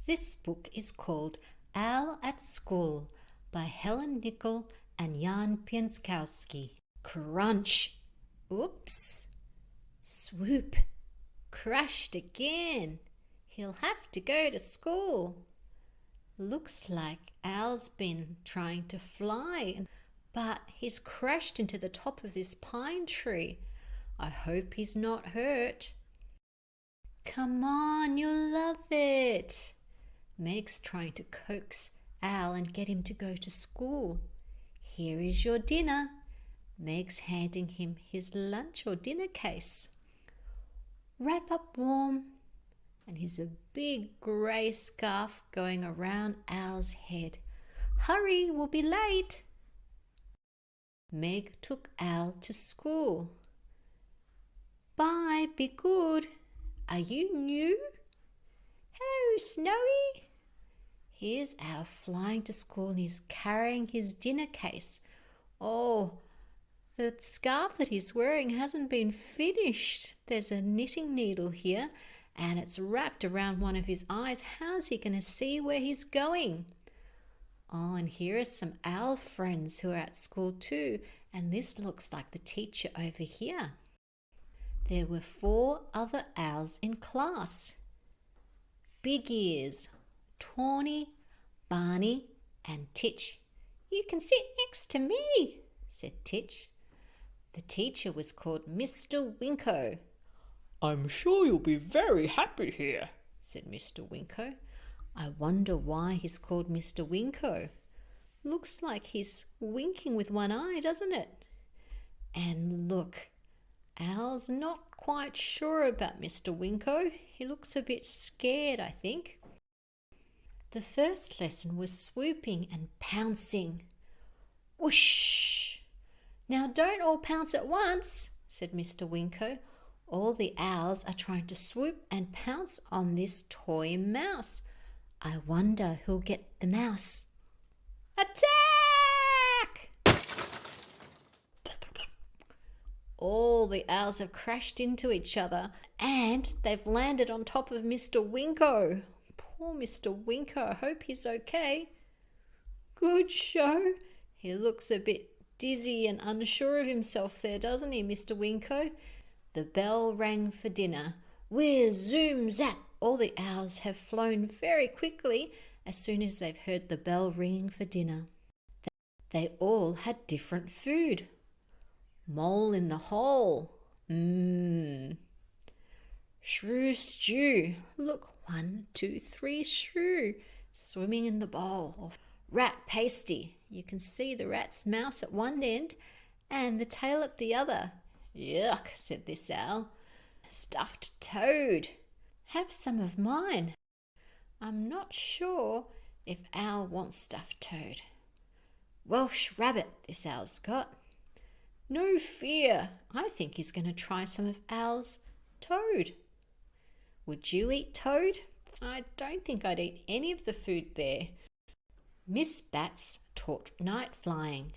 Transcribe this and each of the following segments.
This book is called Owl at School by Helen, Nicoll and Pienkowski. Crunch! Oops! Swoop! Crashed again! He'll have to go to school. Looks like Owl's been trying to fly, but he's crashed into the top of this pine tree. I hope he's not hurt. Come on, you'll love it. Meg's trying to coax Owl and get him to go to school. Here is your dinner. Meg's handing him his lunch or dinner case. Wrap up warm. And here's a big grey scarf going around Owl's head. Hurry, we'll be late. Meg took Owl to school. Bye, be good. Are you new? Hello, Snowy. Here's Owl flying to school and he's carrying his dinner case. Oh, the scarf that he's wearing hasn't been finished. There's a knitting needle here and it's wrapped around one of his eyes. How's he going to see where he's going? Oh, and here are some owl friends who are at school too, and this looks like the teacher over here. There were 4 other owls in class. Big Ears, Tawny, Barney and Titch. You can sit next to me, said Titch. The teacher was called Mr. Winko. I'm sure you'll be very happy here, said Mr. Winko. I wonder why he's called Mr. Winko. Looks like he's winking with one eye, doesn't it? And look, Owl's not quite sure about Mr. Winko. He looks a bit scared, I think. The first lesson was swooping and pouncing. Whoosh! Now don't all pounce at once, said Mr. Winko. All the owls are trying to swoop and pounce on this toy mouse. I wonder who'll get the mouse. Attack! All the owls have crashed into each other and they've landed on top of Mr. Winko. Poor Mr. Winko, I hope he's okay. Good show. He looks a bit dizzy and unsure of himself there, doesn't he, Mr. Winko? The bell rang for dinner. Whiz, zoom, zap. All the owls have flown very quickly as soon as they've heard the bell ringing for dinner. They all had different food. Mole in the hole. Shrew stew. Look, 1, 2, 3 shrew swimming in the bowl. Rat pasty. You can see the rat's mouth at one end and the tail at the other. Yuck, said this owl. Stuffed toad. Have some of mine. I'm not sure if Owl wants stuffed toad. Welsh rabbit this owl's got. No fear. I think he's going to try some of Owl's toad. Would you eat toad? I don't think I'd eat any of the food there. Miss Bats taught night flying.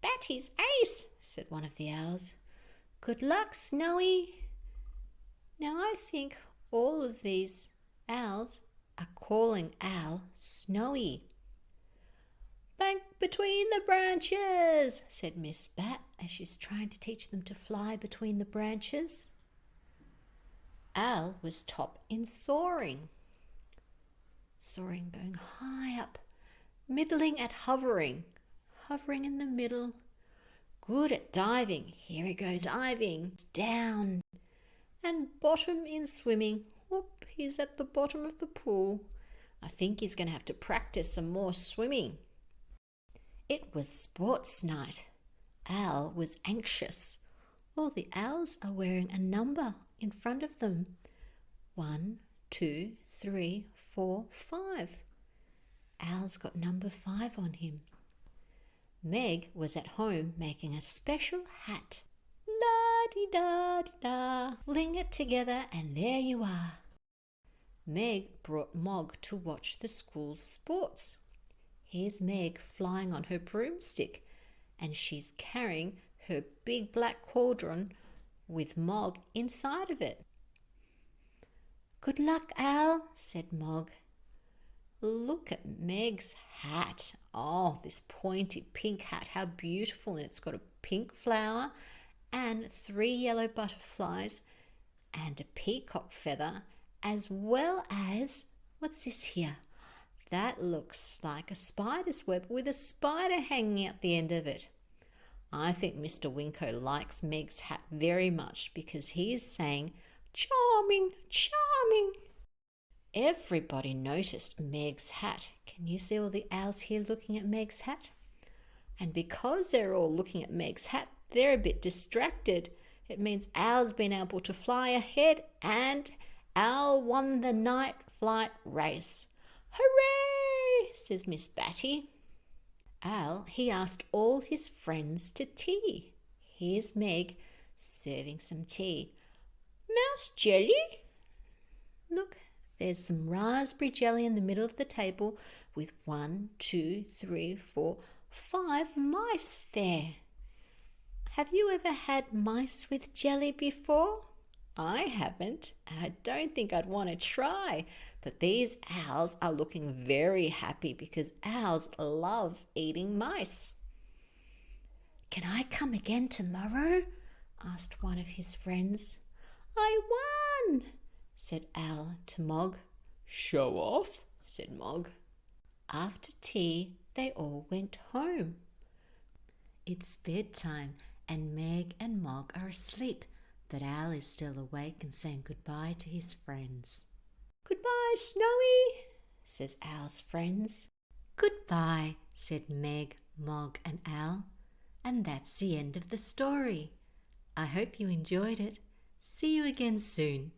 Batty's ace, said one of the owls. Good luck, Snowy. Now I think all of these owls are calling Owl Snowy. Bank between the branches, said Miss Bat as she's trying to teach them to fly between the branches. Owl was top in soaring. Soaring going high up, middling at hovering, hovering in the middle. Good at diving. Here he goes diving. Down. And bottom in swimming. Whoop, he's at the bottom of the pool. I think he's going to have to practice some more swimming. It was sports night. Owl was anxious. All the owls are wearing a number in front of them. 1, 2, 3, 4, 5. Owl's got number 5 on him. Meg was at home making a special hat. La-di-da-di-da. Fling it together and there you are. Meg brought Mog to watch the school's sports. Here's Meg flying on her broomstick and she's carrying her big black cauldron with Mog inside of it. Good luck, Owl, said Mog. Look at Meg's hat. Oh, this pointy pink hat. How beautiful. And it's got a pink flower and 3 yellow butterflies and a peacock feather, as well as, what's this here? That looks like a spider's web with a spider hanging at the end of it. I think Mr. Winko likes Meg's hat very much because he is saying, "Charming, charming." Everybody noticed Meg's hat. Can you see all the owls here looking at Meg's hat? And because they're all looking at Meg's hat, they're a bit distracted. It means Owl's been able to fly ahead and Owl won the night flight race. "Hooray!" says Miss Batty. Owl, he asked all his friends to tea. Here's Meg serving some tea. "Mouse jelly?" Look, there's some raspberry jelly in the middle of the table with 1, 2, 3, 4, 5 mice there. Have you ever had mice with jelly before? I haven't, and I don't think I'd want to try. But these owls are looking very happy because owls love eating mice. "Can I come again tomorrow?" asked one of his friends. "I won," said Owl to Mog. Show off, said Mog. After tea, they all went home. It's bedtime and Meg and Mog are asleep, but Owl is still awake and saying goodbye to his friends. "Goodbye, Snowy," says Owl's friends. "Goodbye," said Meg, Mog and Owl. And that's the end of the story. I hope you enjoyed it. See you again soon.